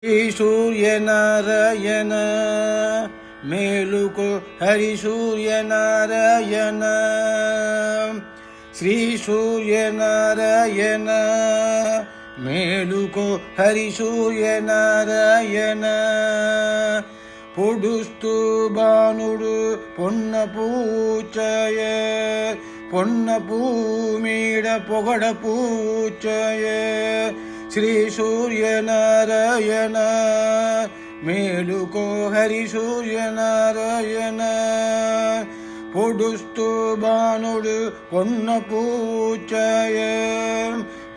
ಶ್ರೀ ಸೂರ್ಯನಾರಾಯಣ ಮೇಲುಕೋ ಹರಿ ಸೂರ್ಯನಾರಾಯಣ ಶ್ರೀ ಸೂರ್ಯನಾರಾಯಣ ಮೇಲುಕೋ ಹರಿ ಸೂರ್ಯನಾರಾಯಣ பொடுஸ்து பானுடு பொன்ன பூச்சய பொன்ன பூமீட பொகட பூச்சய ಶ್ರೀ ಸೂರ್ಯನಾರಾಯಣ ಮೇಲುಕೋ ಹರಿ ಸೂರ್ಯನಾರಾಯಣ பொடுஸ்து பானுடு பொன்ன பூச்சய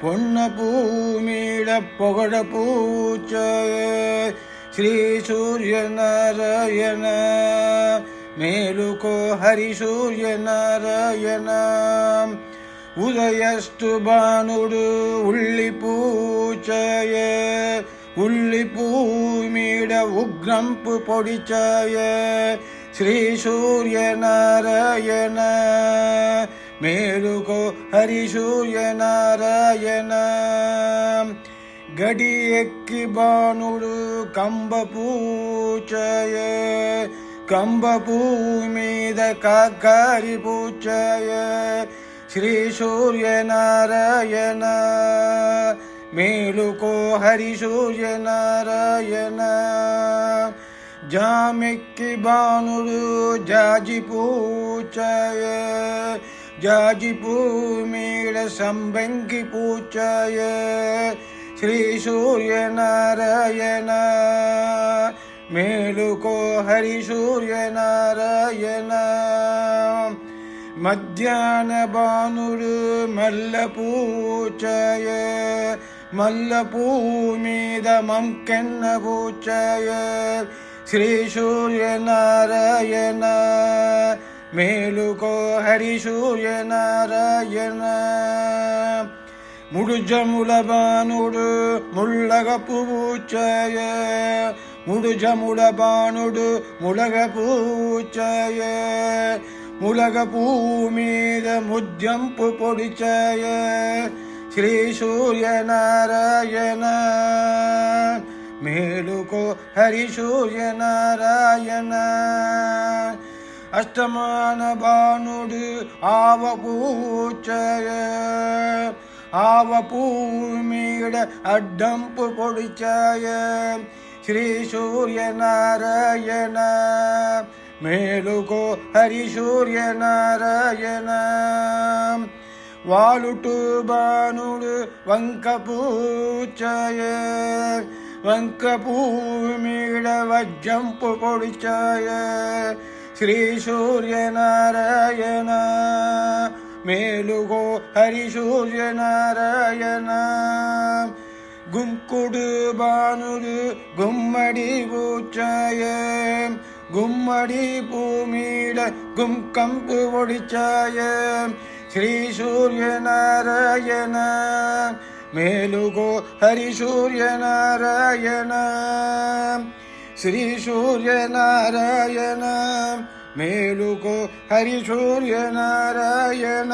பொன்ன பூமீட பொகட பூச்சய ಶ್ರೀ ಸೂರ್ಯನಾರಾಯಣ ಮೇಲುಕೋ ಹರಿ ಸೂರ್ಯನಾರಾಯಣ ಉದಯಸ್ತು ಬಾನುಡು ಉಳ್ಳಿ பூச்சய ಉಳ್ಳಿ பூமீட உக்ரம்பு பொடிச்சய ಶ್ರೀ ಸೂರ್ಯನಾರಾಯಣ ಮೇಲುಕೋ ಹರಿ ಸೂರ್ಯನಾರಾಯಣ ಗಡಿ ಎಕ್ಕಿ ಬಾನುಡು ಕಂಬ பூச்சய ಕಂಬ பூமீத ಕಾಕಾರಿ பூச்சய ಶ್ರೀ ಸೂರ್ಯನಾರಾಯಣ ಮೇಲುಕೋ ಹರಿ ಸೂರ್ಯನಾರಾಯಣ ಜಾಮೆಕ್ಕಿ ಬಾನುಡು ಜಾಜಿ பூச்சய ಜಾಜಿ பூமೀಡ ಸಂಬಂಗಿ பூச்சய ಶ್ರೀ ಸೂರ್ಯನಾರಾಯಣ ಮೇಲುಕೋ ಹರಿ ಸೂರ್ಯನಾರಾಯಣ ಮಧ್ಯಾಹ್ನ ಬಾನುಡು ಮಲ್ಲ பூச்சய ಮಲ್ಲ பூமீத ಮಂಕೆನ್ನ பூச்சய ಶ್ರೀ ಸೂರ್ಯನಾರಾಯಣ ಮೇಲುಕೋ ಹರಿ ಸೂರ್ಯನಾರಾಯಣ ಮುಡುಜಮುಳ ಬಾನುಡು ಮುಳ್ಳಗ பூச்சய ಮುಡುಜಮುಳ ಬಾನುಡು ಮುಳಗ பூச்சய ಮುಳಗ பூமீத ಮುದ್ಯಂಪು பொடிச்சய ಶ್ರೀ ಸೂರ್ಯನಾರಾಯಣ ಮೇಲುಕೋ ಹರಿ ಸೂರ್ಯನಾರಾಯಣ ಅಷ್ಟಮಾನ ಬಾನುಡು ಆವ பூச்சய ஆவ பூமீட அட்டம்பு பொடிச்சய ಶ್ರೀ ಸೂರ್ಯನಾರಾಯಣ ಮೇಲುಕೋ ಹರಿ ಸೂರ್ಯನಾರಾಯಣ வாலுட்டு பானுடு வங்க பூச்சய வங்க பூமீட வஜ்ஜம்பு பொடிச்சய ಶ್ರೀ ಸೂರ್ಯನಾರಾಯಣ ಮೇಲುಕೋ ಹರಿ ಸೂರ್ಯನಾರಾಯಣ ಗುಂಕುಡು ಬಾನುಡು ಗುಮ್ಮಡಿ பூச்சய ಗುಮ್ಮಡಿ பூமீட ಗುಂಕಂಪು பொடிச்சய ಶ್ರೀ ಸೂರ್ಯನಾರಾಯಣ ಮೇಲುಕೋ ಹರಿ ಸೂರ್ಯನಾರಾಯಣ ಶ್ರೀ ಸೂರ್ಯನಾರಾಯಣ ಮೇಲುಕೋ ಹರಿ ಸೂರ್ಯನಾರಾಯಣ